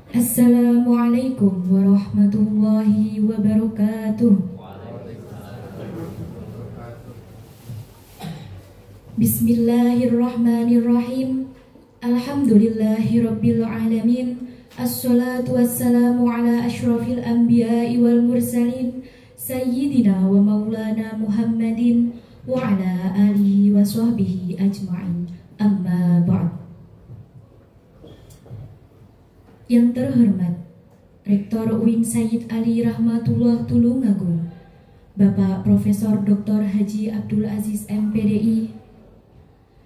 Assalamualaikum warahmatullahi wabarakatuh. Bismillahirrahmanirrahim. Alhamdulillahirabbil alamin. Assalatu wassalamu ala asyrafil anbiya'i wal mursalin sayyidina wa maulana Muhammadin wa ala alihi wa sahbihi ajma'in. Amma ba'd. Yang terhormat Rektor UIN Sayyid Ali Rahmatullah Tulungagung, Bapak Profesor Dr. Haji Abdul Aziz MPDI.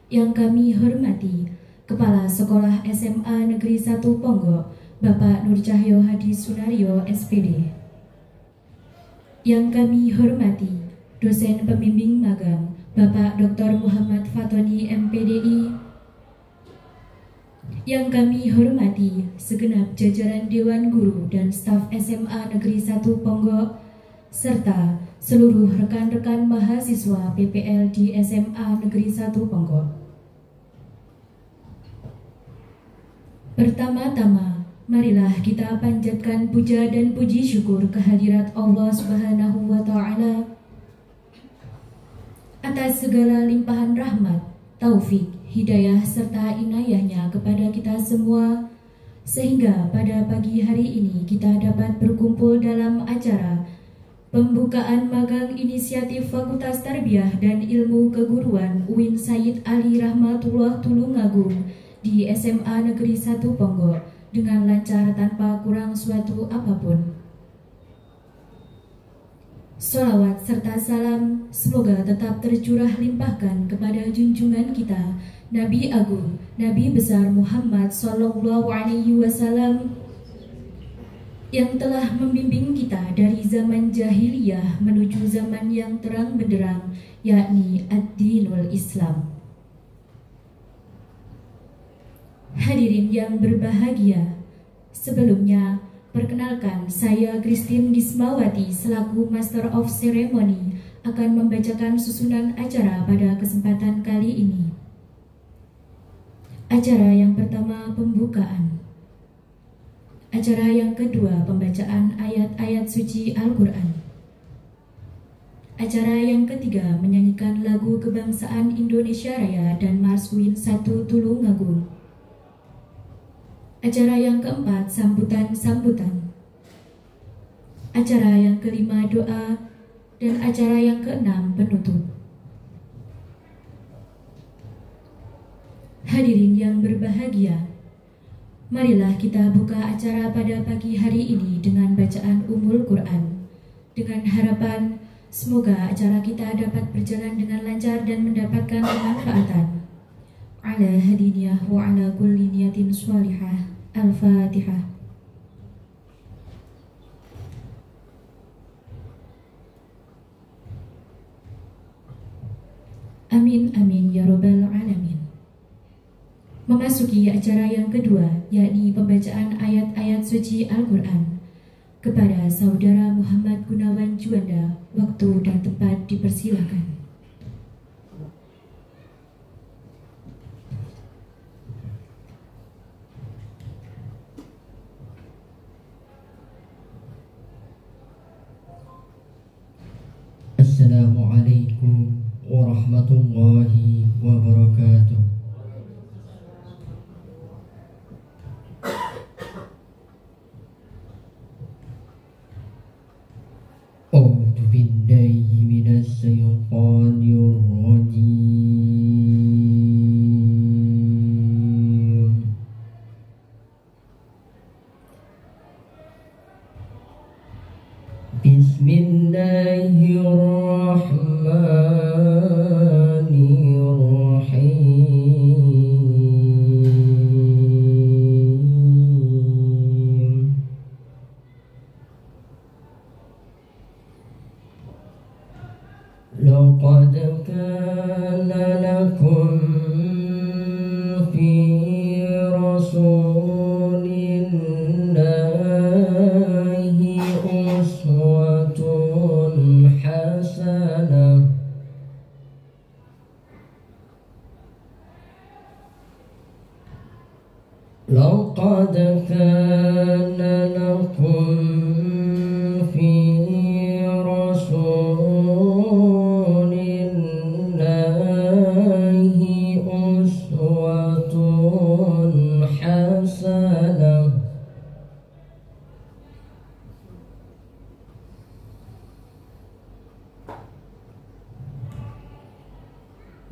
Yang kami hormati Kepala Sekolah SMA Negeri 1 Ponggok, Bapak Nur Cahyo Hadi Sunario SPD. Yang kami hormati Dosen Pembimbing Magang, Bapak Dr. Muhammad Fatoni MPDI. Yang kami hormati segenap jajaran Dewan Guru dan staf SMA Negeri 1 Ponggok, serta seluruh rekan-rekan mahasiswa PPL di SMA Negeri 1 Ponggok. Pertama-tama, marilah kita panjatkan puja dan puji syukur kehadirat Allah Subhanahu wa Ta'ala atas segala limpahan rahmat, taufik, hidayah serta inayahnya kepada kita semua, sehingga pada pagi hari ini kita dapat berkumpul dalam acara pembukaan magang inisiatif Fakultas Tarbiyah dan Ilmu Keguruan UIN Sayyid Ali Rahmatullah Tulungagung di SMA Negeri 1 Ponggok dengan lancar tanpa kurang suatu apapun. Salawat serta salam semoga tetap tercurah limpahkan kepada junjungan kita Nabi Agung, Nabi besar Muhammad Sallallahu Alaihi Wasallam yang telah membimbing kita dari zaman jahiliyah menuju zaman yang terang benderang, yakni ad-dinul Islam. Hadirin yang berbahagia, sebelumnya perkenalkan, saya Christine Dismawati selaku Master of Ceremony akan membacakan susunan acara pada kesempatan kali ini. Acara yang pertama pembukaan. Acara yang kedua pembacaan ayat-ayat suci Al-Quran. Acara yang ketiga menyanyikan lagu kebangsaan Indonesia Raya dan Mars UIN 1 Tulungagung. Acara yang keempat sambutan-sambutan. Acara yang kelima doa, dan acara yang keenam penutup. Hadirin yang berbahagia, marilah kita buka acara pada pagi hari ini dengan bacaan Ummul Quran, dengan harapan semoga acara kita dapat berjalan dengan lancar dan mendapatkan kemanfaatan. Ala hadiniyah wa ala kulli niyatin sholihah. Al-Fatihah. Amin amin ya rabbal alamin. Memasuki acara yang kedua, yakni pembacaan ayat-ayat suci Al-Quran. Kepada Saudara Muhammad Gunawan Juanda, waktu dan tempat dipersilakan. Assalamualaikum warahmatullahi wabarakatuh. A'udzu billahi minas syaitonir rajim. Bismillahirrahmanirrahim. Laqad kana lakum fi rasulillahi uswatun hasanah كان لكم في رسول الله أسوة حسنة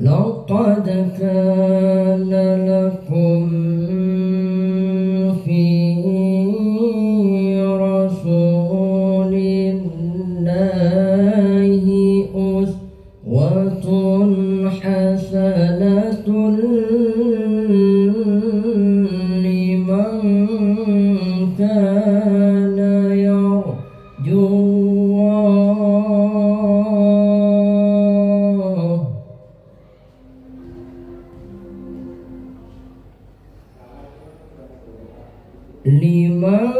لقد كان لكم في رسول الله أسوة حسنة لمن كان يرجو لمن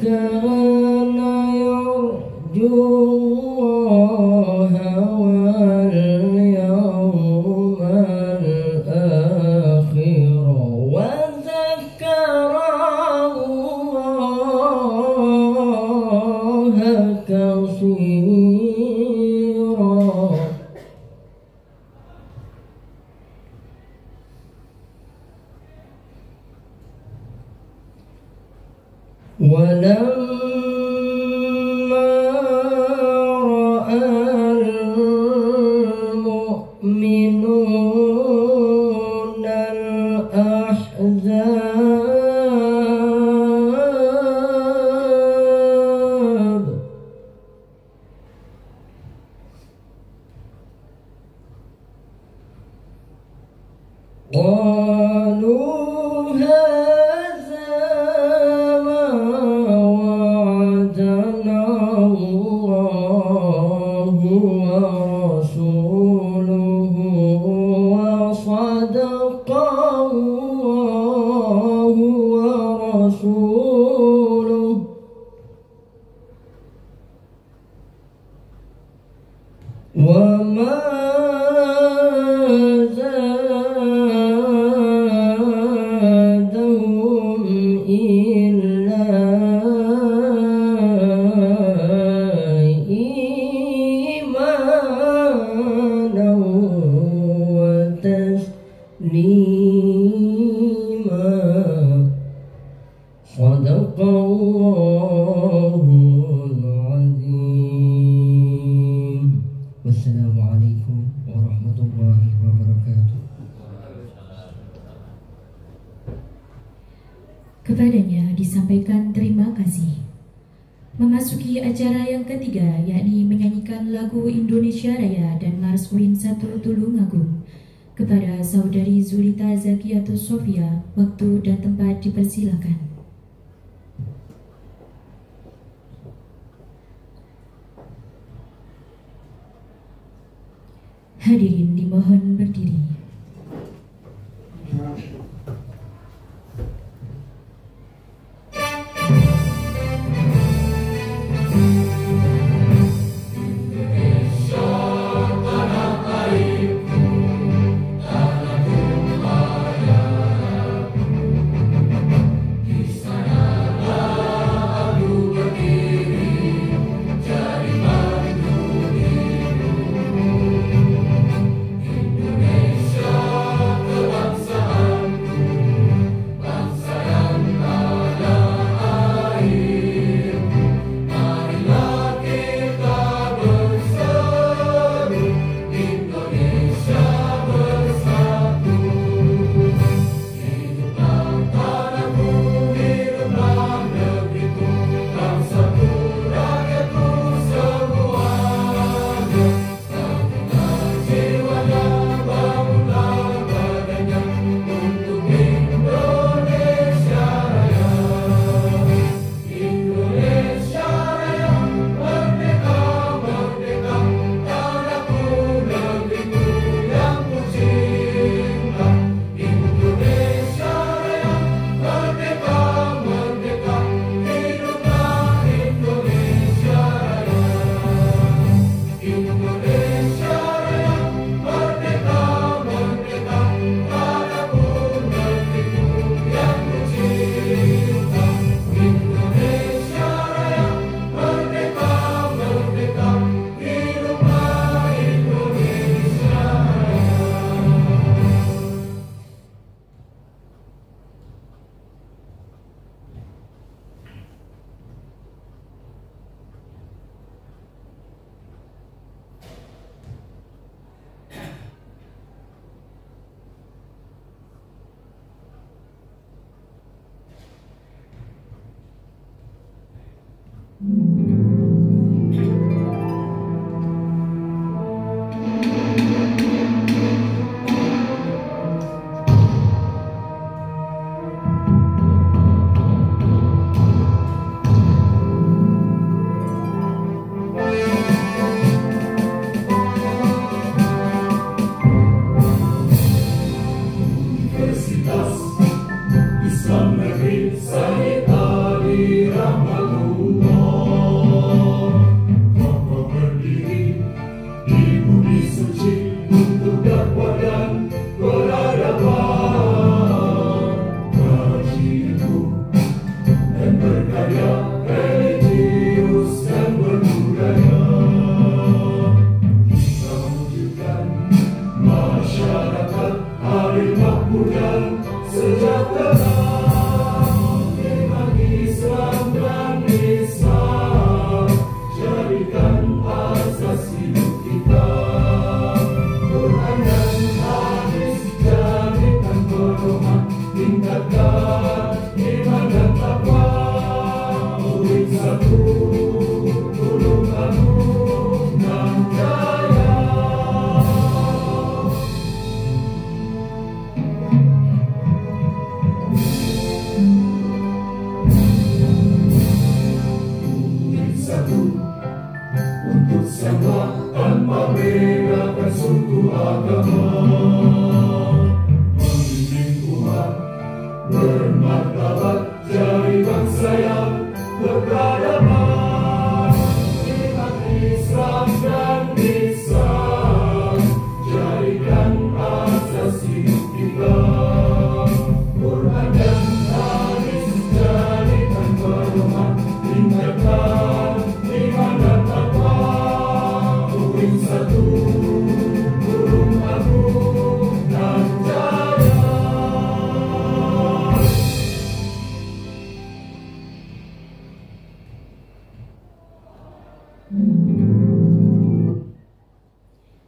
كان يرجو الله واليوم الآخر وذكر الله كثيرا ولما رأى المؤمنون الأحزاب قالوا هذا ما وعدنا الله ورسوله وصدق الله ورسوله وما زادهم إلا إيمانا وتسليما صدق الله العظيم والسلام عليكم ورحمة الله وبركاته. Kepadanya disampaikan terima kasih. Memasuki acara yang ketiga, yakni menyanyikan lagu Indonesia Raya dan Mars UIN 1 Tulungagung. Kepada Saudari Zulita Zakiatus Sofia, waktu dan tempat dipersilakan. Hadirin dimohon berdiri. Indonesia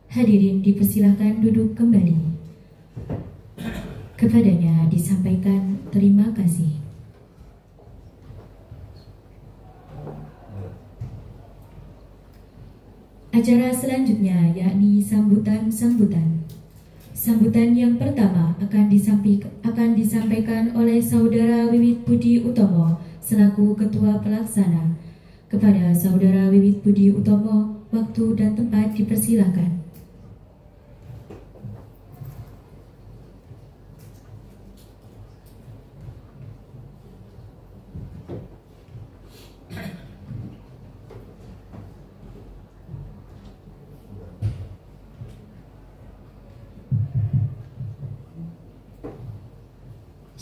Hadirin dipersilahkan duduk kembali. Kepadanya disampaikan terima kasih. Acara selanjutnya yakni sambutan-sambutan. Sambutan yang pertama akan disampaikan oleh Saudara Wiwit Budi Utomo selaku Ketua Pelaksana. Kepada Saudara Wiwit Budi Utomo, waktu dan tempat dipersilahkan.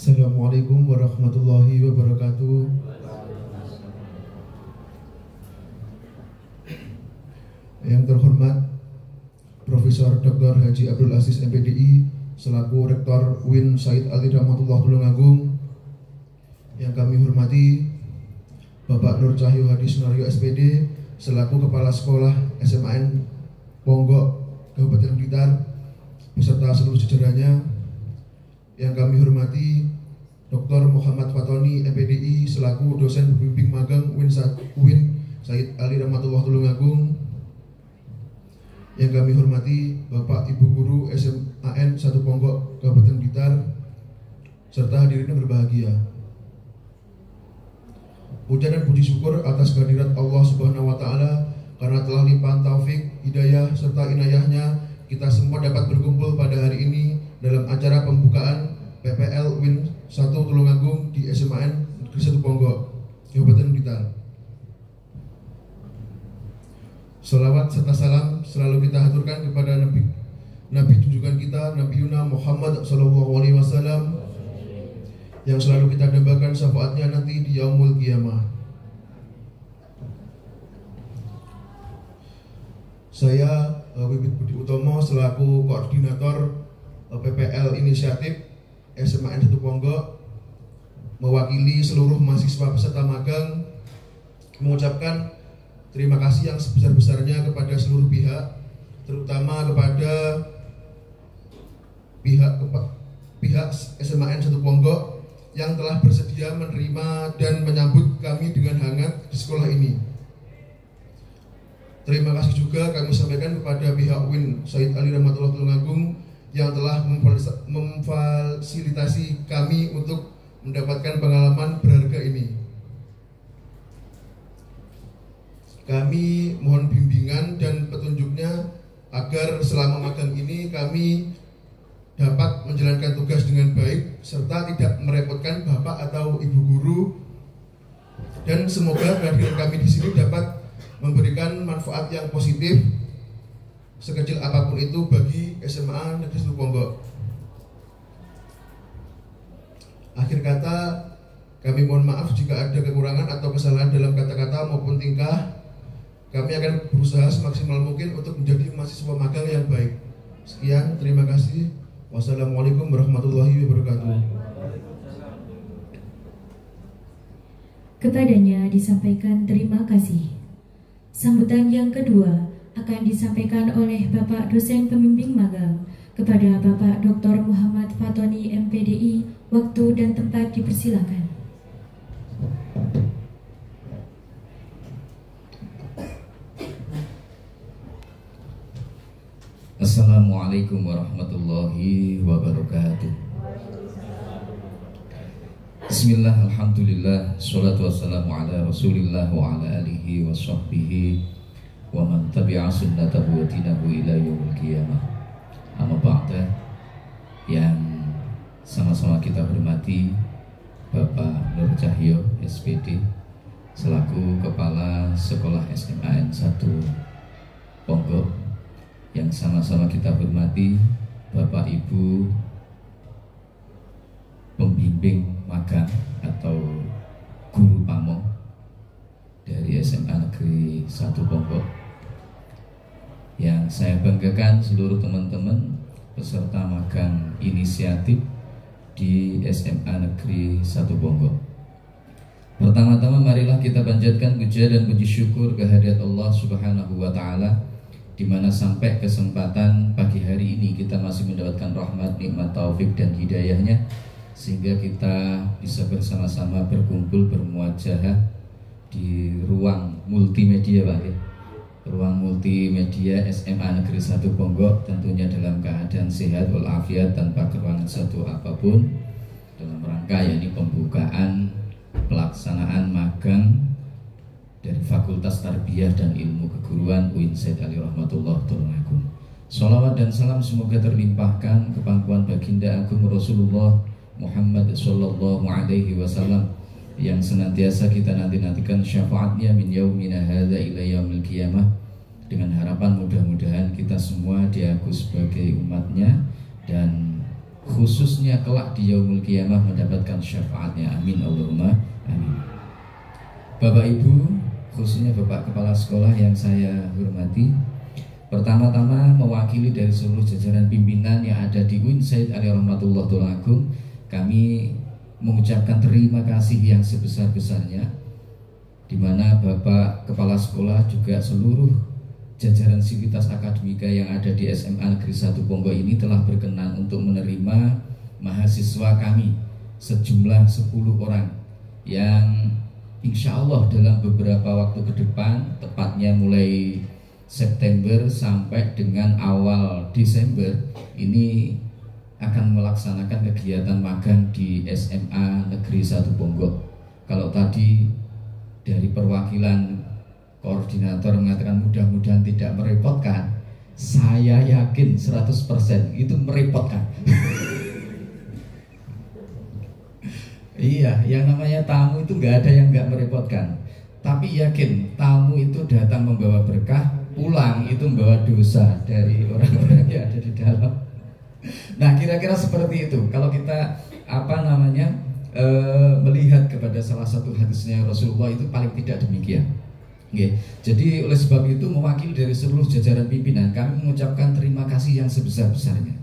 Assalamualaikum warahmatullahi wabarakatuh. Yang terhormat Profesor Dr. Haji Abdul Aziz MPDI selaku Rektor UIN Said Ali Rahmatullah Tulungagung. Yang kami hormati Bapak Nur Cahyo Hadi Sunario SPD selaku Kepala Sekolah SMAN Ponggok Kabupaten Blitar beserta seluruh jajarannya. Yang kami hormati Dr. Muhammad Fatoni MPDI selaku dosen pembimbing magang UIN Said Ali Rahmatullah Tulungagung. Yang kami hormati Bapak Ibu Guru SMAN 1 Ponggok Kabupaten Blitar serta hadirin yang berbahagia. Puja dan puji syukur atas kehadirat Allah Subhanahu wa taala karena telah limpahan taufik, hidayah serta inayahnya kita semua dapat berkumpul pada hari ini dalam acara pembukaan PPL UIN 1 Tulungagung di SMAN Negeri 1 Ponggok Kabupaten Blitar. Salawat serta salam selalu kita haturkan kepada Nabi junjungan kita, Nabi Yuna Muhammad SAW, yang selalu kita dambakan syafaatnya nanti di yaumul qiyamah. Saya Wiwit Budi Utomo selaku koordinator PPL Inisiatif SMAN 1 Ponggok mewakili seluruh mahasiswa peserta magang mengucapkan terima kasih yang sebesar-besarnya kepada seluruh pihak, terutama kepada pihak SMAN 1 Ponggok yang telah bersedia menerima dan menyambut kami dengan hangat di sekolah ini. Terima kasih juga kami sampaikan kepada pihak UIN Said Ali Rahmatullah Tulungagung yang telah memfasilitasi kami untuk mendapatkan pengalaman berharga ini. Kami mohon bimbingan dan petunjuknya agar selama magang ini kami dapat menjalankan tugas dengan baik serta tidak merepotkan Bapak atau Ibu guru, dan semoga kehadiran kami di sini dapat memberikan manfaat yang positif sekecil apapun itu bagi SMA Negeri 1 Ponggok. Akhir kata, kami mohon maaf jika ada kekurangan atau kesalahan dalam kata-kata maupun tingkah. Kami akan berusaha semaksimal mungkin untuk menjadi mahasiswa magang yang baik. Sekian, terima kasih. Wassalamualaikum warahmatullahi wabarakatuh. Kepadanya disampaikan terima kasih. Sambutan yang kedua akan disampaikan oleh Bapak Dosen Pembimbing Magang kepada Bapak Dr. Muhammad Fatoni MPDI. Waktu dan tempat dipersilakan. Assalamualaikum warahmatullahi wabarakatuh. Bismillah, alhamdulillah, salatu wassalamu ala rasulillah wa ala alihi wa sahbihi wa man tabi'a sunnatahu wa tinahu ila yaumil qiyamah. Amma ba'da, yang sama-sama kita hormati Bapak Nur Cahyo SPD selaku Kepala Sekolah SMA N1 Ponggok, yang sama-sama kita hormati Bapak Ibu pembimbing magang atau guru pamong dari SMA Negeri 1 Ponggok, yang saya banggakan seluruh teman-teman peserta magang inisiatif di SMA Negeri 1 Ponggok. Pertama-tama marilah kita panjatkan puja dan puji syukur kehadirat Allah Subhanahu wa taala, di mana sampai kesempatan pagi hari ini kita masih mendapatkan rahmat, nikmat, taufik dan hidayahnya, sehingga kita bisa bersama-sama berkumpul bermuajahah di ruang multimedia, Pak ya. Ruang multimedia SMA Negeri 1 Ponggok, tentunya dalam keadaan sehat walafiat tanpa kekurangan satu apapun, dalam rangka yakni pembukaan pelaksanaan magang dari Fakultas Tarbiyah dan Ilmu Keguruan UIN Said Ali Rahmatullah Tulungagung. Sholawat dan salam semoga terlimpahkan ke pangkuan baginda agung Rasulullah Muhammad sallallahu alaihi wasallam, yang senantiasa kita nanti-nantikan syafaatnya min yaumina hadza ila yaumil qiyamah, dengan harapan mudah-mudahan kita semua diaku sebagai umatnya dan khususnya kelak di yaumul qiyamah mendapatkan syafaatnya. Amin Allahumma amin. Bapak Ibu, khususnya Bapak Kepala Sekolah yang saya hormati, pertama-tama mewakili dari seluruh jajaran pimpinan yang ada di UIN Said Ali Rahmatullah Tulungagung, kami mengucapkan terima kasih yang sebesar-besarnya, di mana Bapak Kepala Sekolah juga seluruh jajaran sivitas akademika yang ada di SMA Negeri 1 Ponggok ini telah berkenan untuk menerima mahasiswa kami sejumlah 10 orang yang insya Allah dalam beberapa waktu ke depan, tepatnya mulai September sampai dengan awal Desember ini akan melaksanakan kegiatan magang di SMA Negeri 1 Ponggok. Kalau tadi dari perwakilan koordinator mengatakan mudah-mudahan tidak merepotkan, saya yakin 100% itu merepotkan. Iya, yang namanya tamu itu nggak ada yang nggak merepotkan. Tapi yakin tamu itu datang membawa berkah, pulang itu membawa dosa dari orang-orang yang ada di dalam. Nah, kira-kira seperti itu. Kalau kita melihat kepada salah satu hadisnya Rasulullah, itu paling tidak demikian. Okay. Jadi oleh sebab itu, mewakili dari seluruh jajaran pimpinan, kami mengucapkan terima kasih yang sebesar-besarnya.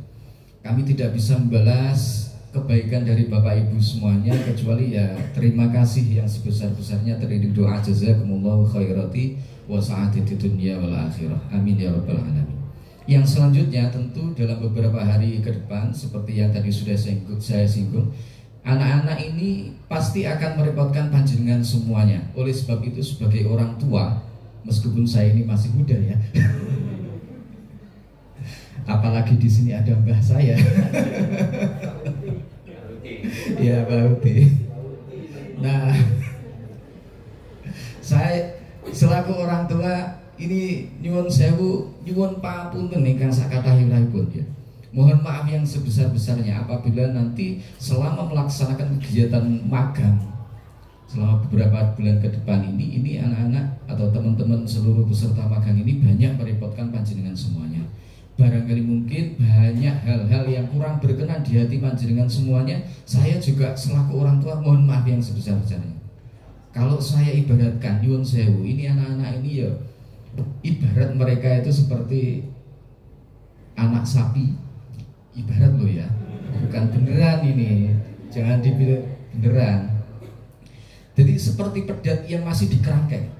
Kami tidak bisa membalas kebaikan dari Bapak Ibu semuanya, kecuali ya terima kasih yang sebesar-besarnya, terdiri doa jazakumullahu khairati wa sa'adati dunya wal akhirah. Amin ya rabbal alamin. Yang selanjutnya tentu dalam beberapa hari ke depan, seperti yang tadi sudah saya singgung, anak-anak ini pasti akan merepotkan panjenengan semuanya. Oleh sebab itu sebagai orang tua, meskipun saya ini masih muda ya, apalagi di sini ada mbah saya, ya Mbak Uti. Nah, saya selaku orang tua ini nyuwun sewu, nyuwun papunten ingkang sakatahipun ya. Mohon maaf yang sebesar-besarnya apabila nanti selama melaksanakan kegiatan magang selama beberapa bulan ke depan ini anak-anak atau teman-teman seluruh peserta magang ini banyak merepotkan panjenengan semuanya. Barangkali mungkin banyak hal-hal yang kurang berkenan di hati panjenengan semuanya. Saya juga selaku orang tua mohon maaf yang sebesar-besarnya. Kalau saya ibaratkan nyuwun sewu, ini anak-anak ini ya ibarat mereka itu seperti anak sapi. Ibarat loh ya, bukan beneran ini, jangan dibilang beneran. Jadi seperti pedat yang masih di kerangkeng.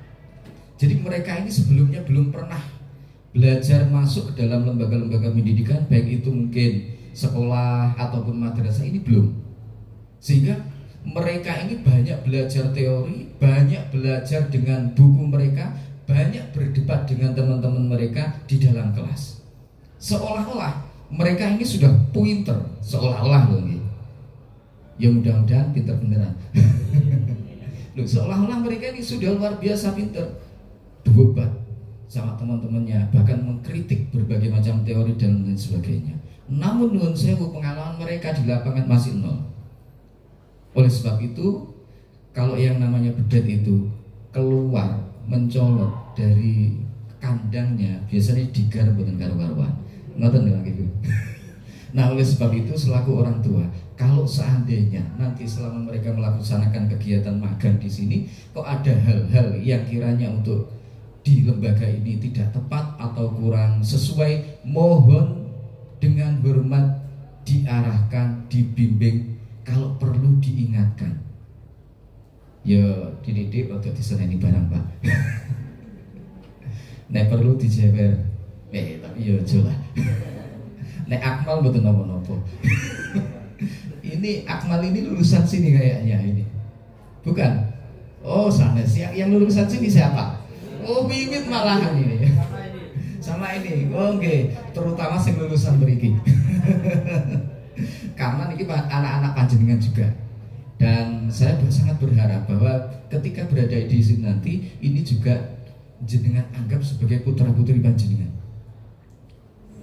Jadi mereka ini sebelumnya belum pernah belajar masuk ke dalam lembaga-lembaga pendidikan, baik itu mungkin sekolah ataupun madrasah, ini belum. Sehingga mereka ini banyak belajar teori, banyak belajar dengan buku mereka, banyak berdebat dengan teman-teman mereka di dalam kelas. Seolah-olah mereka ini sudah pinter, seolah-olah loh ini. Ya mudah-mudahan pinter beneran. Loh, seolah-olah mereka ini sudah luar biasa pinter, debat sama teman-temannya, bahkan mengkritik berbagai macam teori dan lain sebagainya. Namun nuwun sewu, pengalaman mereka di lapangan masih nol. Oleh sebab itu, kalau yang namanya bedat itu keluar mencolot dari kandangnya, biasanya digar bukan karu-karuan. Ngoten nggak gitu. Nah, oleh sebab itu selaku orang tua, kalau seandainya nanti selama mereka melaksanakan kegiatan magang di sini kok ada hal-hal yang kiranya untuk di lembaga ini tidak tepat atau kurang sesuai, mohon dengan hormat diarahkan, dibimbing, kalau perlu diingatkan. Ya dididik atau diseneni barang Pak. Nek perlu dijewer. Tapi ya jelas. Nek Akmal betul nopo-nopo. Ini Akmal ini lulusan sini kayaknya ini. Bukan? Oh sanes. Yang lulusan sini siapa? Oh Wiwit malahan ini. Sama ini. Oh oke. Terutama yang lulusan beriki. Karena ini anak-anak panjenengan juga. Dan saya sangat berharap bahwa ketika berada di sini nanti ini juga jenengan anggap sebagai putra-putri panjenengan.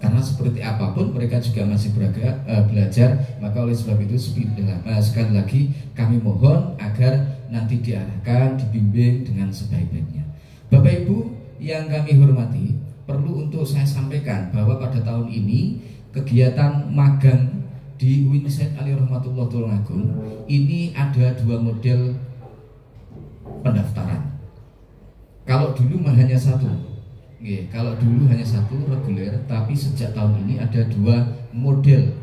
Karena seperti apapun mereka juga masih belajar. Maka oleh sebab itu sekali lagi kami mohon agar nanti diarahkan, dibimbing dengan sebaik-baiknya. Bapak Ibu yang kami hormati, perlu untuk saya sampaikan bahwa pada tahun ini kegiatan magang di UIN Said Ali Rahmatullah Tulungagung ini ada 2 model pendaftaran. Kalau dulu hanya 1. Kalau dulu hanya 1 reguler, tapi sejak tahun ini ada 2 model.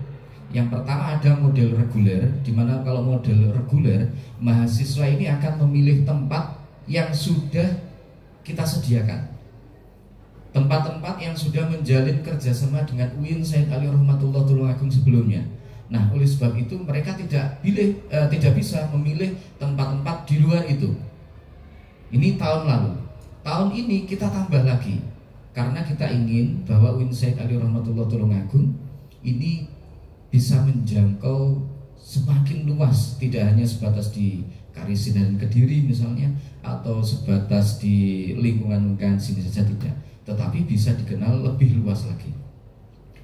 Yang pertama ada model reguler, di mana kalau model reguler mahasiswa ini akan memilih tempat yang sudah kita sediakan, tempat-tempat yang sudah menjalin kerjasama dengan UIN Said Ali Rahmatullah Tulungagung sebelumnya. Nah, oleh sebab itu mereka tidak bisa memilih tempat-tempat di luar itu. Ini tahun lalu. Tahun ini kita tambah lagi karena kita ingin bahwa UIN Said Ali Rahmatullah Tulungagung ini bisa menjangkau semakin luas, tidak hanya sebatas di Karisin dan Kediri misalnya, atau sebatas di lingkungan sini saja, tidak, tetapi bisa dikenal lebih luas lagi.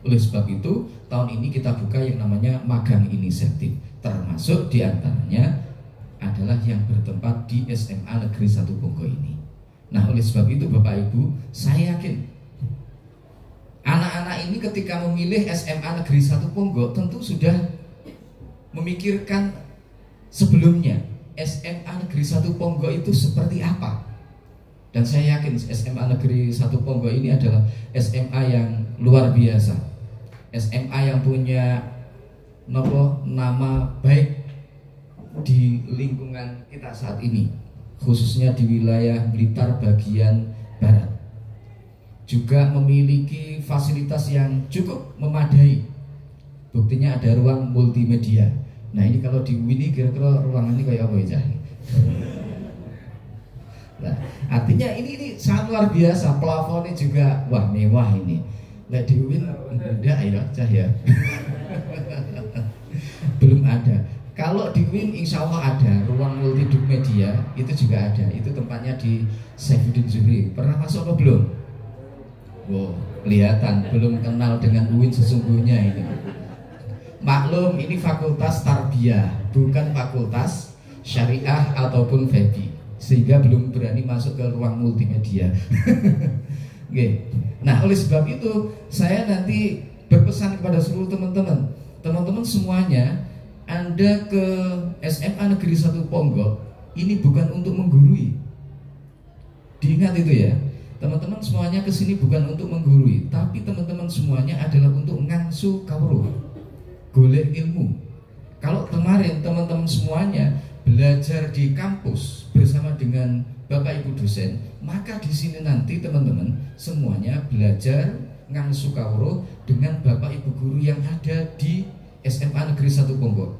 Oleh sebab itu tahun ini kita buka yang namanya magang inisiatif, termasuk diantaranya adalah yang bertempat di SMA Negeri 1 Ponggo ini. Nah, oleh sebab itu Bapak Ibu, saya yakin anak-anak ini ketika memilih SMA Negeri 1 Ponggo tentu sudah memikirkan sebelumnya SMA Negeri 1 Ponggo itu seperti apa. Dan saya yakin SMA Negeri 1 Ponggo ini adalah SMA yang luar biasa, SMA yang punya nama baik di lingkungan kita saat ini, khususnya di wilayah Blitar bagian barat. Juga memiliki fasilitas yang cukup memadai. Buktinya ada ruang multimedia, Nah ini kalau di UIN ini kira-kira ruangannya kayak apa ya? Nah, artinya ini sangat luar biasa, plafonnya juga wah mewah ini. Nah di UIN enggak ya Cah ya. Belum ada. Kalau di UIN insya Allah ada ruang multimedia, itu juga ada. Itu tempatnya di Saifuddin Zuhri. Pernah masuk apa belum? Wow, kelihatan belum kenal dengan UIN sesungguhnya ini. Maklum ini fakultas tarbiyah, bukan fakultas syariah ataupun FEBI, sehingga belum berani masuk ke ruang multimedia. Okay. Nah oleh sebab itu saya nanti berpesan kepada seluruh teman-teman semuanya, Anda ke SMA Negeri 1 Ponggok ini bukan untuk menggurui. Diingat itu ya, teman-teman semuanya kesini bukan untuk menggurui, tapi teman-teman semuanya adalah untuk ngangsu kawruh, golek ilmu. Kalau kemarin teman-teman semuanya belajar di kampus bersama dengan Bapak Ibu dosen, maka di sini nanti teman-teman semuanya belajar ngangsu kawruh dengan Bapak Ibu guru yang ada di SMA Negeri 1 Ponggok.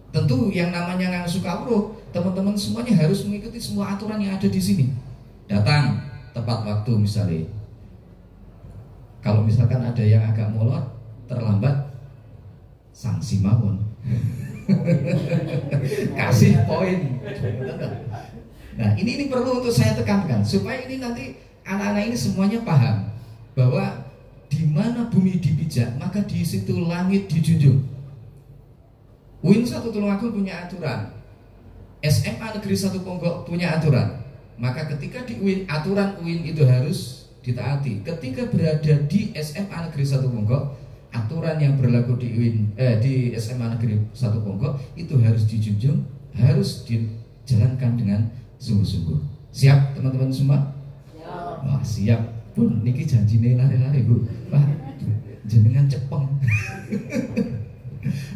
Tentu yang namanya ngangsu kawruh, teman-teman semuanya harus mengikuti semua aturan yang ada di sini. Datang tepat waktu misalnya. Kalau misalkan ada yang agak molor, terlambat, sanksi mawon. Kasih poin. Nah ini perlu untuk saya tekankan supaya ini nanti anak-anak ini semuanya paham bahwa di mana bumi dipijak maka di situ langit dijunjung. UIN 1 Tulungagung punya aturan, SMA Negeri 1 Ponggok punya aturan. Maka ketika di UIN, aturan UIN itu harus ditaati. Ketika berada di SMA Negeri 1 Ponggok, aturan yang berlaku di UIN, di SMA Negeri 1 Ponggok itu harus dijunjung, harus dijalankan dengan sungguh-sungguh. Siap teman-teman semua? Siap. Wah, siap. Pun niki janjine lari-lari Bu. Wah, jenengan cepeng.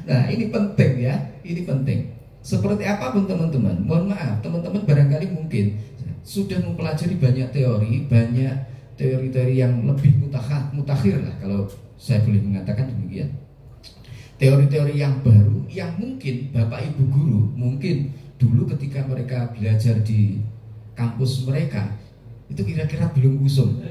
Nah, ini penting ya. Ini penting. Seperti apapun teman-teman, mohon maaf, teman-teman barangkali mungkin sudah mempelajari banyak teori-teori yang lebih mutakhir lah kalau saya boleh mengatakan demikian. Teori-teori yang baru yang mungkin Bapak Ibu guru mungkin dulu ketika mereka belajar di kampus mereka itu kira-kira belum usum.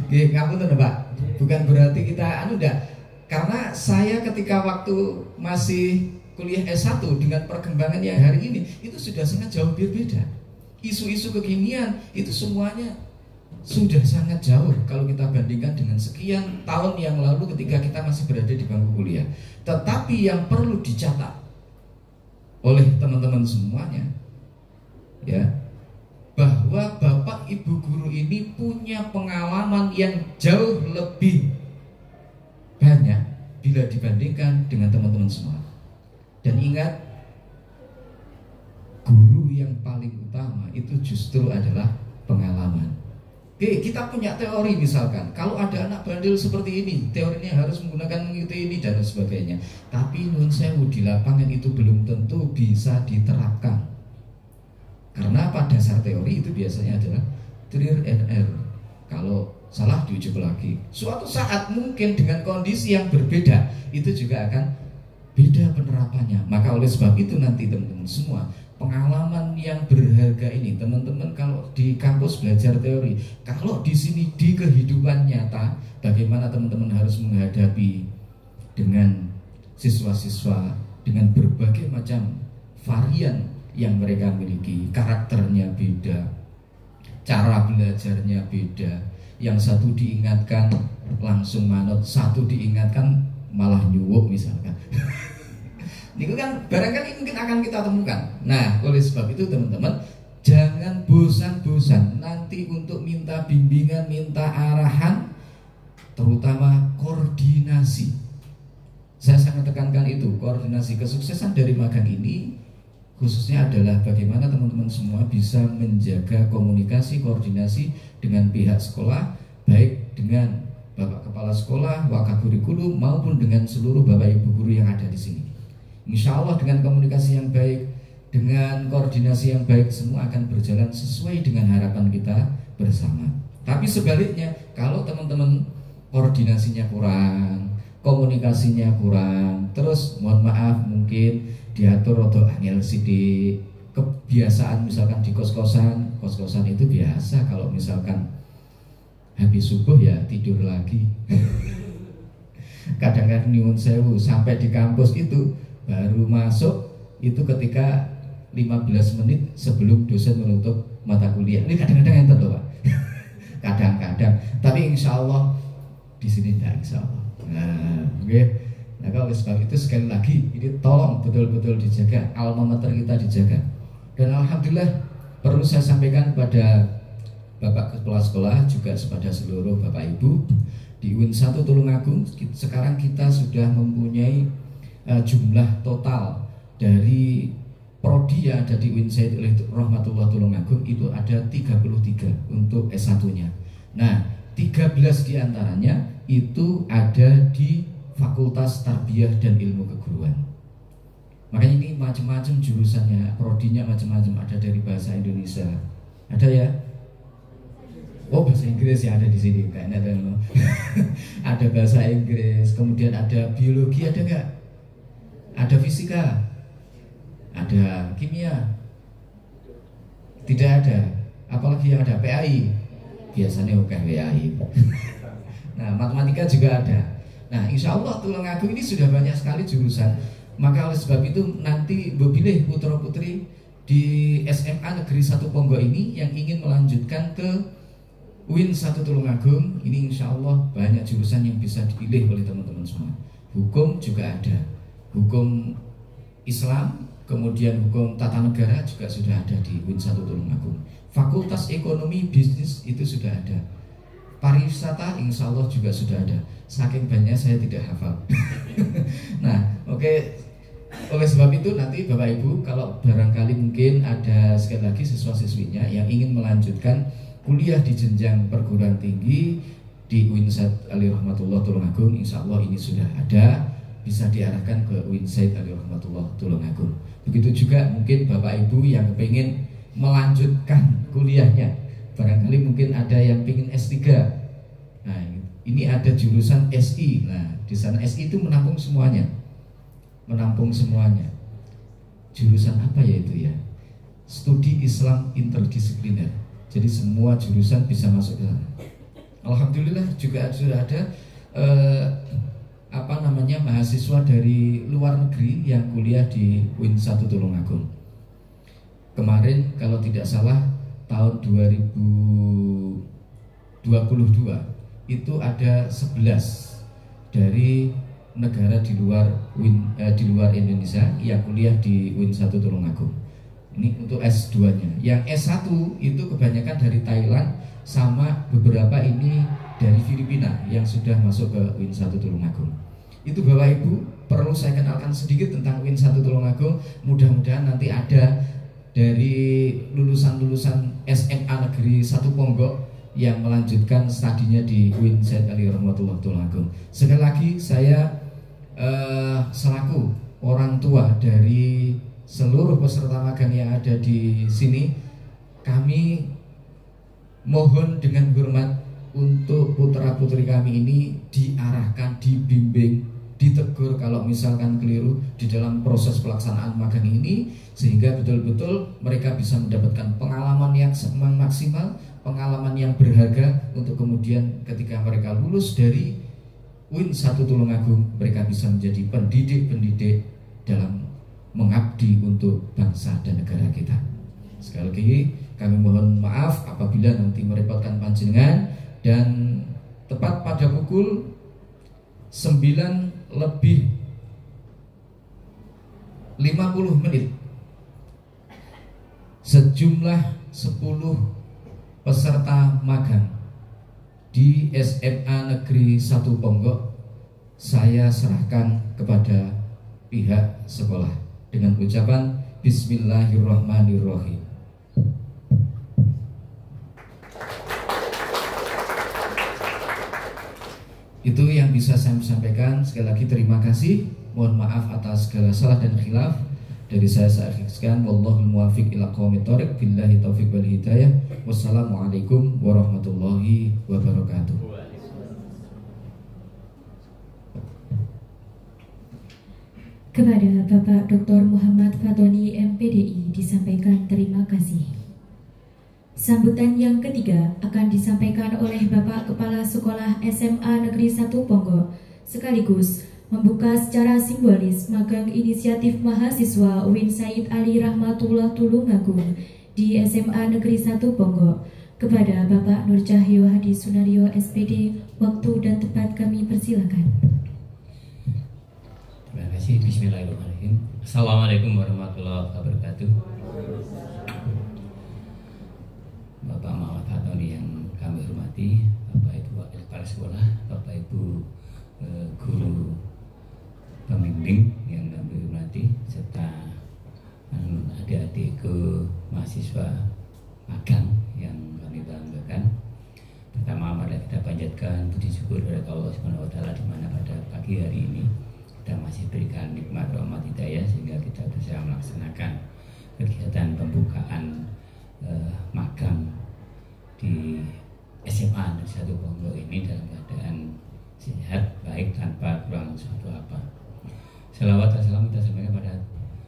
Oke, ngapunten Pak. Bukan berarti kita enggak. Karena saya ketika waktu masih kuliah S1 dengan perkembangan yang hari ini itu sudah sangat jauh berbeda. Isu-isu kekinian itu semuanya sudah sangat jauh kalau kita bandingkan dengan sekian tahun yang lalu ketika kita masih berada di bangku kuliah. Tetapi yang perlu dicatat oleh teman-teman semuanya ya, bahwa Bapak Ibu guru ini punya pengalaman yang jauh lebih banyak bila dibandingkan dengan teman-teman semua. Dan ingat, guru yang paling utama itu justru adalah pengalaman. Oke, kita punya teori misalkan, kalau ada anak bandel seperti ini, teorinya harus mengikuti ini dan sebagainya. Tapi nun sewu di lapangan itu belum tentu bisa diterapkan. Karena pada dasar teori itu biasanya adalah trial and error. Kalau salah diuji lagi. Suatu saat mungkin dengan kondisi yang berbeda itu juga akan beda penerapannya. Maka oleh sebab itu nanti teman-teman semua, pengalaman yang berharga ini teman-teman kalau di kampus belajar teori, kalau di sini di kehidupan nyata bagaimana teman-teman harus menghadapi dengan siswa-siswa dengan berbagai macam varian yang mereka miliki, karakternya beda, cara belajarnya beda. Yang satu diingatkan langsung manut, satu diingatkan malah nyuwuk misalkan. Itu kan barangkali mungkin akan kita temukan. Nah, oleh sebab itu teman-teman, jangan bosan-bosan nanti untuk minta bimbingan, minta arahan, terutama koordinasi. Saya sangat tekankan itu, koordinasi. Kesuksesan dari magang ini khususnya adalah bagaimana teman-teman semua bisa menjaga komunikasi, koordinasi dengan pihak sekolah, baik dengan Bapak Kepala Sekolah, Wakakurikulum maupun dengan seluruh Bapak Ibu guru yang ada di sini. Insya Allah dengan komunikasi yang baik, dengan koordinasi yang baik, semua akan berjalan sesuai dengan harapan kita bersama. Tapi sebaliknya, kalau teman-teman koordinasinya kurang, komunikasinya kurang, terus mohon maaf mungkin diatur rodo angel sidik. Kebiasaan misalkan di kos-kosan itu biasa kalau misalkan habis subuh ya tidur lagi. Kadang-kadang nyuwun sewu sampai di kampus itu baru masuk itu ketika 15 menit sebelum dosen menutup mata kuliah. Ini kadang-kadang enten loh Pak. Kadang-kadang. Tapi insya Allah di sini tidak, insya Allah. Nah, okay. Nah kalau sebab itu sekali lagi ini tolong betul-betul dijaga, alma mater kita dijaga. Dan alhamdulillah perlu saya sampaikan kepada Bapak Kepala Sekolah juga kepada seluruh Bapak Ibu di UIN 1 Tulungagung. Sekarang kita sudah mempunyai jumlah total dari prodi yang ada di UIN Sayyid Ali Rahmatullah Tulungagung itu ada 33 untuk S1-nya. Nah, 13 diantaranya itu ada di Fakultas Tarbiyah dan Ilmu Keguruan. Makanya ini macam-macam jurusannya, prodinya macam-macam, ada dari bahasa Indonesia, ada ya. Oh bahasa Inggris ya ada di sini kayaknya ada. Ada bahasa Inggris, kemudian ada biologi ada nggak? Ada fisika, ada kimia, tidak ada. Apalagi yang ada PAI, biasanya PAI. Nah matematika juga ada. Nah insya Allah Tulungagung ini sudah banyak sekali jurusan. Maka oleh sebab itu nanti pilih putra putri di SMA Negeri 1 Ponggok ini yang ingin melanjutkan ke UIN 1 Tulungagung, ini insya Allah banyak jurusan yang bisa dipilih oleh teman-teman semua. Hukum juga ada, hukum Islam, kemudian hukum tata negara juga sudah ada di UIN 1 Tulungagung. Fakultas Ekonomi Bisnis itu sudah ada. Pariwisata insya Allah juga sudah ada. Saking banyak saya tidak hafal. Nah, oke. Oleh sebab itu nanti Bapak Ibu kalau barangkali mungkin ada sekali lagi siswa-siswinya yang ingin melanjutkan kuliah di jenjang perguruan tinggi di UIN Sayyid Ali Rahmatullah Tulungagung, insya Allah ini sudah ada, bisa diarahkan ke UIN Sayyid Ali Rahmatullah Tulungagung. Begitu juga mungkin Bapak Ibu yang pengen melanjutkan kuliahnya, barangkali mungkin ada yang pengen S3. Nah, ini ada jurusan SI. Nah, di sana SI itu menampung semuanya. Jurusan apa ya itu ya? Studi Islam Interdisipliner. Jadi semua jurusan bisa masuk ke sana. Alhamdulillah juga sudah ada mahasiswa dari luar negeri yang kuliah di UIN 1 Tulungagung. Kemarin kalau tidak salah tahun 2022 itu ada 11 dari negara di luar Indonesia yang kuliah di UIN 1 Tulungagung. Ini untuk S2-nya. Yang S1 itu kebanyakan dari Thailand sama beberapa ini dari Filipina yang sudah masuk ke UIN 1 Tulungagung. Itu Bapak Ibu perlu saya kenalkan sedikit tentang UIN 1 Tulungagung. Mudah-mudahan nanti ada dari lulusan-lulusan SMA Negeri 1 Ponggok yang melanjutkan studinya di UIN Sayyid Ali Rahmatullah Tulungagung. Sekali lagi saya selaku orang tua dari seluruh peserta magang yang ada di sini, kami mohon dengan hormat untuk putra putri kami ini diarahkan, dibimbing, ditegur kalau misalkan keliru di dalam proses pelaksanaan magang ini, sehingga betul-betul mereka bisa mendapatkan pengalaman yang maksimal, pengalaman yang berharga untuk kemudian ketika mereka lulus dari UIN 1 Tulungagung, mereka bisa menjadi pendidik-pendidik dalam mengabdi untuk bangsa dan negara kita. Sekali lagi kami mohon maaf apabila nanti merepotkan panjenengan, dan tepat pada pukul 9:50 sejumlah 10 peserta magang di SMA Negeri 1 Ponggok saya serahkan kepada pihak sekolah dengan ucapan Bismillahirrahmanirrahim. Itu yang bisa saya sampaikan. Sekali lagi terima kasih. Mohon maaf atas segala salah dan khilaf. Dari saya akhirkan, wallahul muwaffiq ila aqwamit thoriq, billahi taufiq wal hidayah. Wassalamualaikum warahmatullahi wabarakatuh. Kepada Bapak Dr. Muhammad Fatoni MPDI disampaikan terima kasih. Sambutan yang ketiga akan disampaikan oleh Bapak Kepala Sekolah SMA Negeri 1 Ponggok, sekaligus membuka secara simbolis magang inisiatif mahasiswa UIN Said Ali Rahmatullah Tulungagung di SMA Negeri 1 Ponggok. Kepada Bapak Nur Cahyo Hadi Sunario SPD, waktu dan tempat kami persilakan. Terima kasih. Bismillahirrahmanirrahim. Assalamualaikum warahmatullahi wabarakatuh. Bapak Muhammad Fatoni yang kami hormati, Bapak Ibu Wakil Kepala Sekolah, Bapak Ibu guru pembimbing yang kami hormati, serta adik-adikku mahasiswa magang yang kami banggakan. Pertama, mari kita panjatkan puji syukur kepada Allah Subhanahu wa taala di mana pada pagi hari ini kita masih berikan nikmat rahmat hidayah sehingga kita bisa melaksanakan kegiatan pembukaan magang di SMA Negeri 1 Ponggok ini dalam keadaan sehat, baik, tanpa kurang suatu apa. Salawat dan salam kita sampaikan pada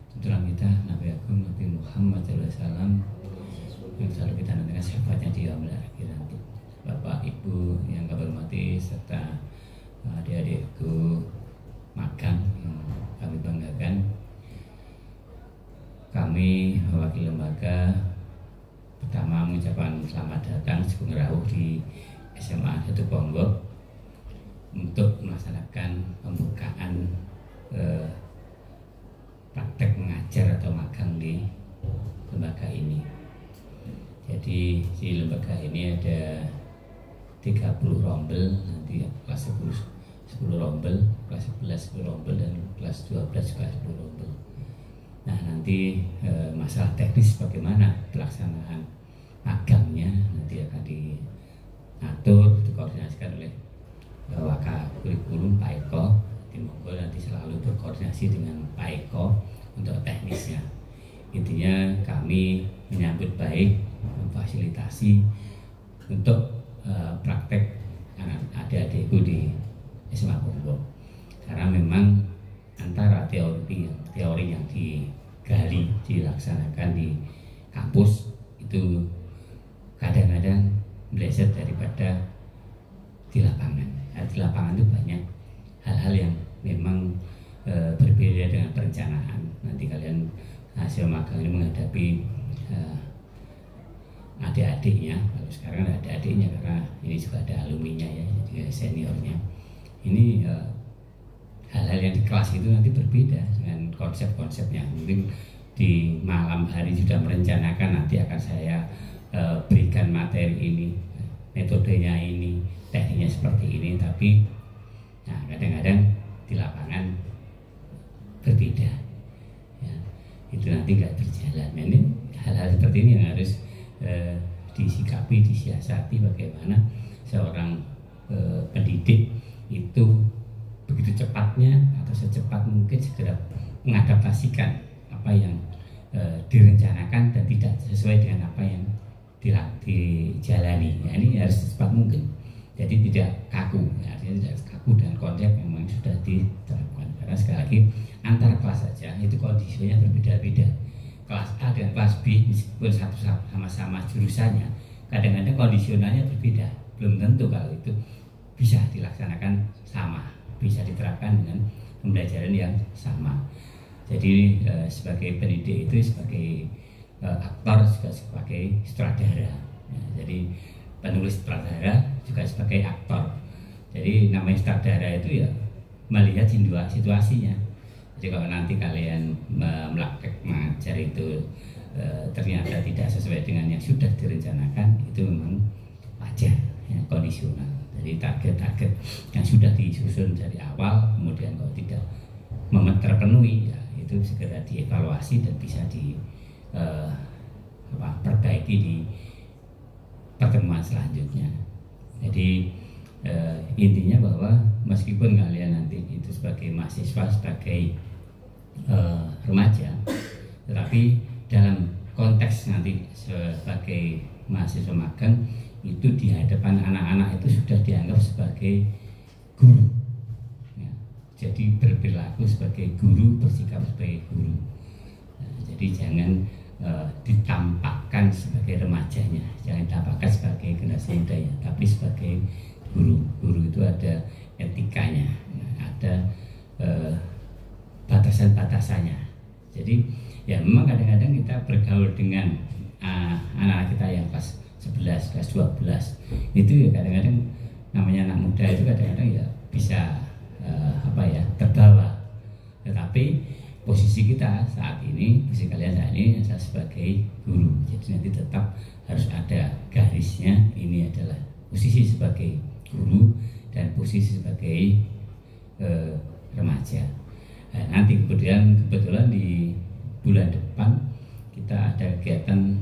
tuntunan kita Nabi Agung Nabi Muhammad SAW yang selalu kita nantikan syafaatnya di yaumil akhir nanti. Bapak Ibu yang kami hormati serta adik-adikku magang yang kami banggakan, kami mewakili lembaga pertama mengucapkan selamat datang Sugeng Rawuh di SMA 1 Ponggok untuk melaksanakan pembukaan praktek mengajar atau magang di lembaga ini. Jadi di lembaga ini ada 30 rombel, nanti kelas 10 rombel, kelas 11 10 rombel, dan kelas 12 juga 10 rombel. Nah, nanti masalah teknis bagaimana pelaksanaan magangnya nanti akan diatur, dikoordinasikan oleh Waka Kurikulum Pak Eko. Monggo nanti selalu berkoordinasi dengan Pak Eko untuk teknisnya. Intinya kami menyambut baik, memfasilitasi untuk praktek adik-adikku di SMA Ponggok, karena memang antara teori yang digali dilaksanakan di kampus itu kadang-kadang meleset daripada di lapangan. Nah, di lapangan itu banyak hal-hal yang memang berbeda dengan perencanaan. Nanti kalian hasil magang ini menghadapi adik-adiknya. Kalau sekarang ada adik-adiknya karena ini juga ada alumninya ya, jadi seniornya. Ini hal-hal yang di kelas itu nanti berbeda dengan konsep-konsepnya. Mungkin di malam hari sudah merencanakan nanti akan saya berikan materi ini, metodenya ini, tekniknya seperti ini, tapi nah, kadang-kadang di lapangan berbeda ya, itu nanti nggak berjalan. Nah, ini hal-hal seperti ini yang harus disikapi, disiasati bagaimana seorang pendidik itu begitu cepatnya atau secepat mungkin segera mengadaptasikan apa yang direncanakan dan tidak sesuai dengan apa yang dijalani. Ya, ini harus secepat mungkin. Jadi tidak kaku, ya, artinya tidak kaku dengan konsep yang memang sudah diterapkan. Karena sekali lagi antar kelas saja itu kondisinya berbeda-beda. Kelas A dengan kelas B meskipun satu sama-sama jurusannya, kadang-kadang kondisionalnya berbeda. Belum tentu kalau itu bisa dilaksanakan sama, bisa diterapkan dengan pembelajaran yang sama. Jadi sebagai pendidik itu sebagai aktor juga sebagai sutradara. Ya, jadi penulis sutradara juga sebagai aktor. Jadi namanya sutradara itu ya melihat situasinya. Jadi kalau nanti kalian melakukan mengajar itu ternyata tidak sesuai dengan yang sudah direncanakan, itu memang wajar, ya, kondisional. Jadi target-target yang sudah disusun dari awal kemudian kalau tidak terpenuhi, ya itu segera dievaluasi dan bisa perbaiki di pertemuan selanjutnya. Jadi intinya bahwa meskipun kalian nanti itu sebagai mahasiswa, sebagai remaja, tetapi dalam konteks nanti sebagai mahasiswa magang itu di hadapan anak-anak itu sudah dianggap sebagai guru, ya, jadi berperilaku sebagai guru, bersikap sebagai guru. Nah, jadi jangan ditampakkan sebagai remajanya, jangan ditampakkan sebagai generasi mudanya, tapi sebagai guru. Guru itu ada etikanya, ada batasan-batasannya. Jadi ya memang kadang-kadang kita bergaul dengan anak-anak kita yang kelas 11, kelas 12 itu ya kadang-kadang namanya anak muda itu kadang-kadang ya bisa terbawa. Tetapi posisi kita saat ini, posisi kalian saat ini adalah sebagai guru. Jadi nanti tetap harus ada garisnya. Ini adalah posisi sebagai guru dan posisi sebagai remaja. Nah, nanti kebetulan di bulan depan kita ada kegiatan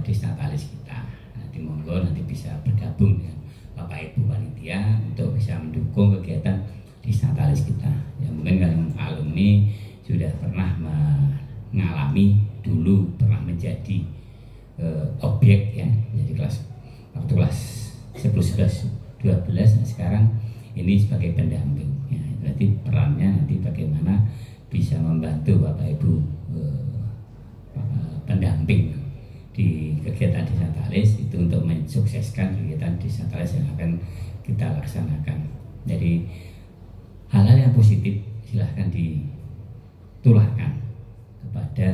Disnatalis kita. Nanti monggo nanti bisa bergabung dengan Bapak Ibu panitia untuk bisa mendukung kegiatan Disnatalis kita. Ya mungkin kalian alumni sudah pernah mengalami dulu, pernah menjadi objek ya, jadi waktu kelas 10, 11, 12. Nah, sekarang ini sebagai pendamping ya. Berarti perannya nanti bagaimana bisa membantu Bapak Ibu pendamping di kegiatan Disnatalis itu untuk mensukseskan kegiatan Disnatalis yang akan kita laksanakan. Jadi hal-hal yang positif silahkan ditularkan kepada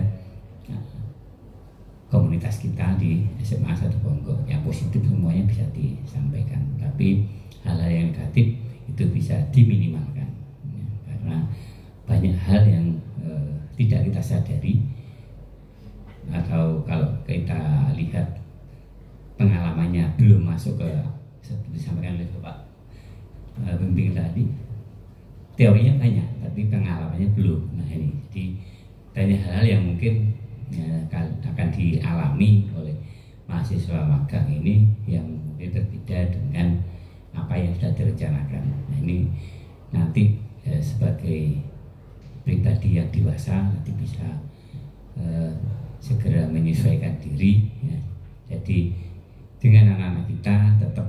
komunitas kita di SMA 1 Ponggok. Yang positif semuanya bisa disampaikan, tapi hal-hal yang negatif itu bisa diminimalkan ya, karena banyak hal yang tidak kita sadari, atau kalau kita lihat pengalamannya belum masuk ke seperti disampaikan oleh Bapak pembimbing tadi, teorinya banyak tapi pengalamannya belum. Nah ini jadi banyak hal-hal yang mungkin akan dialami oleh mahasiswa magang ini yang mungkin berbeda dengan apa yang sudah direncanakan. Nah ini nanti sebagai pribadi yang dewasa nanti bisa segera menyesuaikan diri ya. Jadi dengan anak-anak kita tetap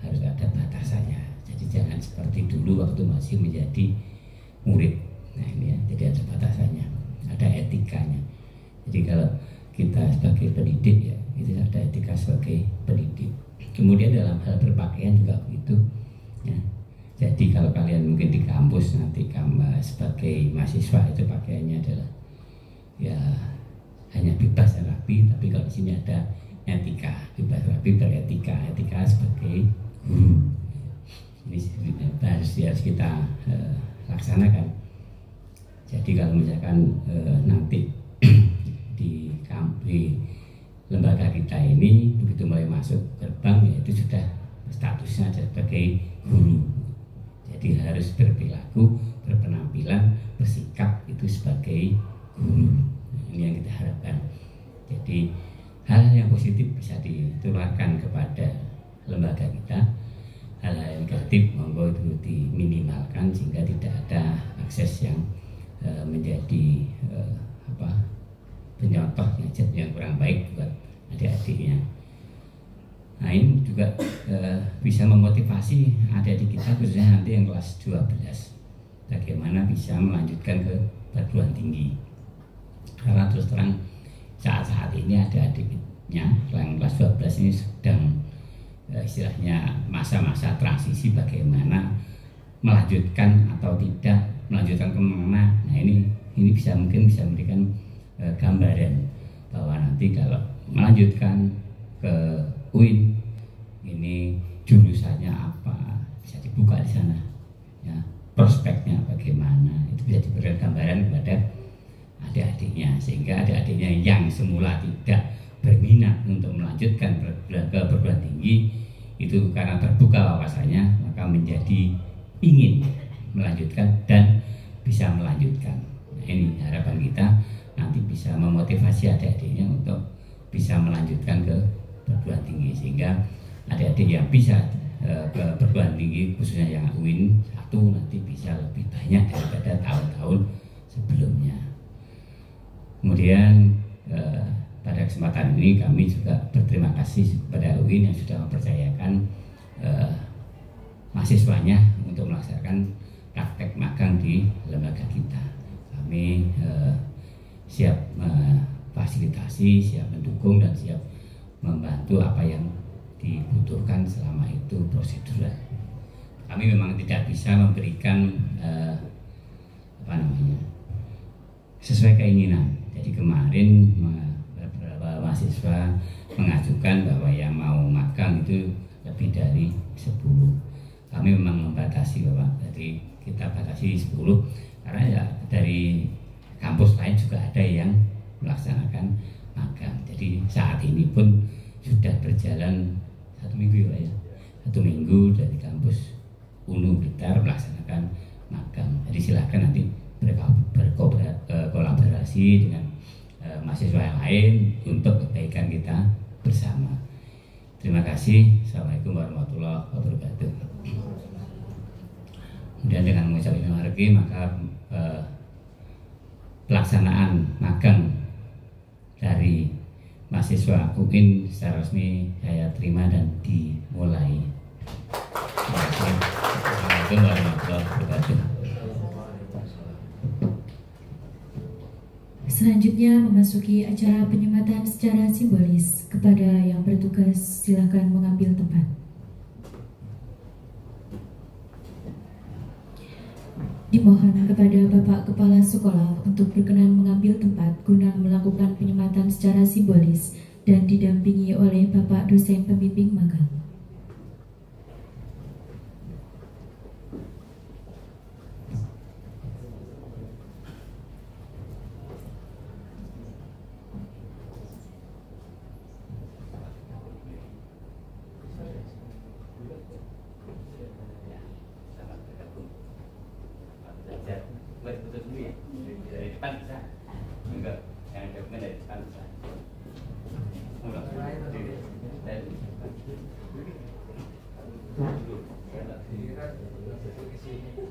harus ada batasannya. Jadi jangan seperti dulu waktu masih menjadi murid. Nah ini ya, jadi ada batasannya, ada etikanya. Jadi kalau kita sebagai pendidik ya, itu ada etika sebagai pendidik. Kemudian dalam hal berpakaian juga begitu ya. Jadi kalau kalian mungkin di kampus nanti kamu sebagai mahasiswa itu pakaiannya adalah ya hanya bebas dan rapi, tapi kalau di sini ada etika, bebas rapi beretika, etika sebagai guru. Ini harus kita laksanakan. Jadi kalau misalkan nanti di lembaga kita ini begitu mulai masuk gerbang ya itu sudah statusnya sebagai guru. Jadi harus berperilaku, berpenampilan, bersikap itu sebagai guru. Ini yang kita harapkan. Jadi hal yang positif bisa ditularkan kepada lembaga kita. Hal-hal yang negatif monggo itu diminimalkan sehingga tidak ada akses yang menjadi penyontoh yang kurang baik buat adik-adiknya. Nah ini juga bisa memotivasi adik-adik kita khususnya nanti yang kelas 12 bagaimana bisa melanjutkan ke perguruan tinggi. Karena terus terang saat-saat ini adik-adiknya yang kelas 12 ini sedang istilahnya masa-masa transisi bagaimana melanjutkan atau tidak, melanjutkan kemana. Nah ini bisa mungkin bisa memberikan gambaran bahwa nanti kalau melanjutkan ke UIN ini jurusannya apa bisa dibuka di sana ya, prospeknya bagaimana itu bisa diberikan gambaran kepada adik-adiknya, sehingga adik-adiknya yang semula tidak berminat untuk melanjutkan ke perguruan tinggi itu karena terbuka wawasannya maka menjadi ingin melanjutkan dan bisa melanjutkan. Nah, ini harapan kita nanti bisa memotivasi adik-adiknya untuk bisa melanjutkan ke perguruan tinggi, sehingga adik-adik yang bisa ke perguruan tinggi khususnya yang UIN 1 nanti bisa lebih banyak daripada tahun-tahun sebelumnya. Kemudian pada kesempatan ini kami juga berterima kasih kepada UIN yang sudah mempercayakan mahasiswanya untuk melaksanakan praktek magang di lembaga kita. Kami siap fasilitasi, siap mendukung dan siap membantu apa yang dibutuhkan selama itu prosedural. Kami memang tidak bisa memberikan sesuai keinginan. Jadi kemarin beberapa mahasiswa mengajukan bahwa yang mau magang itu lebih dari 10. Kami memang membatasi Bapak, jadi kita batasi 10 karena ya dari kampus lain juga ada yang melaksanakan magang. Jadi saat ini pun sudah berjalan 1 minggu ya, 1 minggu dari kampus UNU Blitar melaksanakan magang. Jadi silakan nanti berkolaborasi dengan mahasiswa yang lain untuk kebaikan kita bersama. Terima kasih. Assalamualaikum warahmatullahi wabarakatuh. Kemudian dengan mengucap terima kasih, maka pelaksanaan magang dari mahasiswa UIN secara resmi saya terima dan dimulai. Terima kasih. Assalamualaikum warahmatullahi wabarakatuh. Selanjutnya memasuki acara penyematan secara simbolis. Kepada yang bertugas silakan mengambil tempat. Dimohon kepada Bapak Kepala Sekolah untuk berkenan mengambil tempat guna melakukan penyematan secara simbolis dan didampingi oleh Bapak dosen pembimbing magang.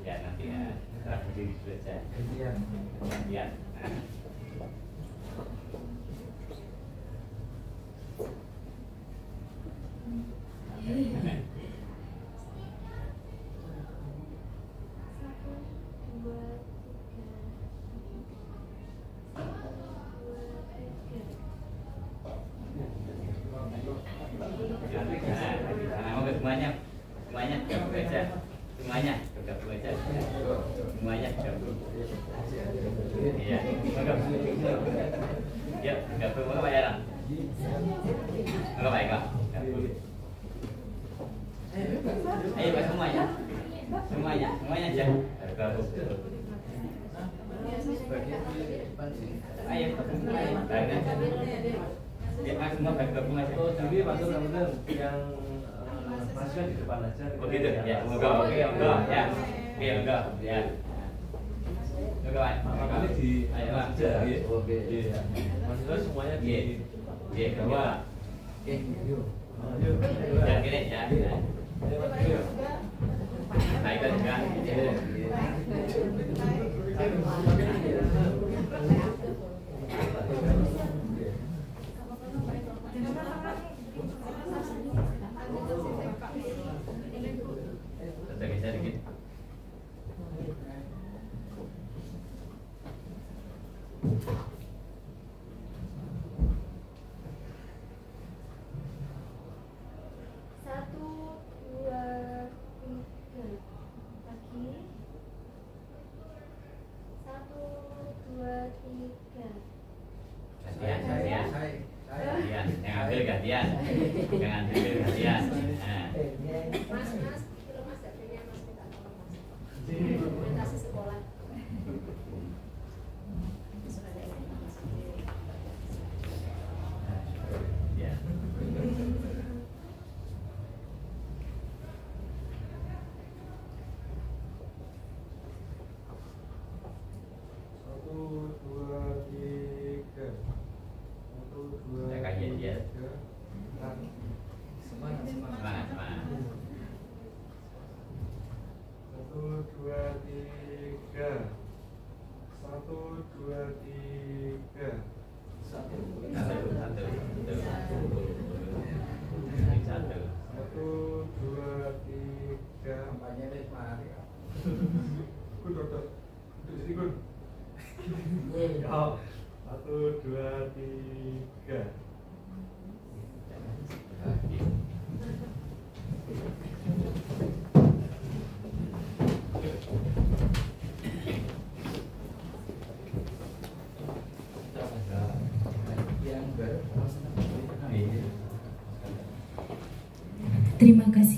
Ya nanti ya, berdiri dulu aja. Ya. Semuanya gabung aja. Semuanya gabung aja. Semuanya gabung. Iya. Ya, gabung apa ya? Enggak baik lah. Ayo Pak semuanya. Semuanya aja. Gabung. Ayo. Ya, Mas semua gabung aja. Jadi masuk teman-teman yang masuknya di depan aja. Oh gitu ya. Enggak, oke, enggak ya. Oke, enggak ya. Enggak, Makanya di ayo aja. Oke. Iya. Maksudnya semuanya di Iya, bawah. Yuk. Yuk. Ya gini ya. Yuk. Baik kan juga. Sedikit. Satu, dua, tiga. Lagi. Satu, dua, tiga. Gantian. Gantian. Yang ambil gantian. Yang ambil gantian. Nah. Mas, kilo mas dapurnya mas minta tolong mas. Dokumentasi sekolah. Ya. Satu, dua, tiga. Satu, dua, Saya kajian ya. tiga. Semangat. Satu, dua, tiga. Satu, dua, tiga. Satu. Satu, dua, tiga. Kampanye wis mari. Ya, 1, 2, 3. Terima kasih.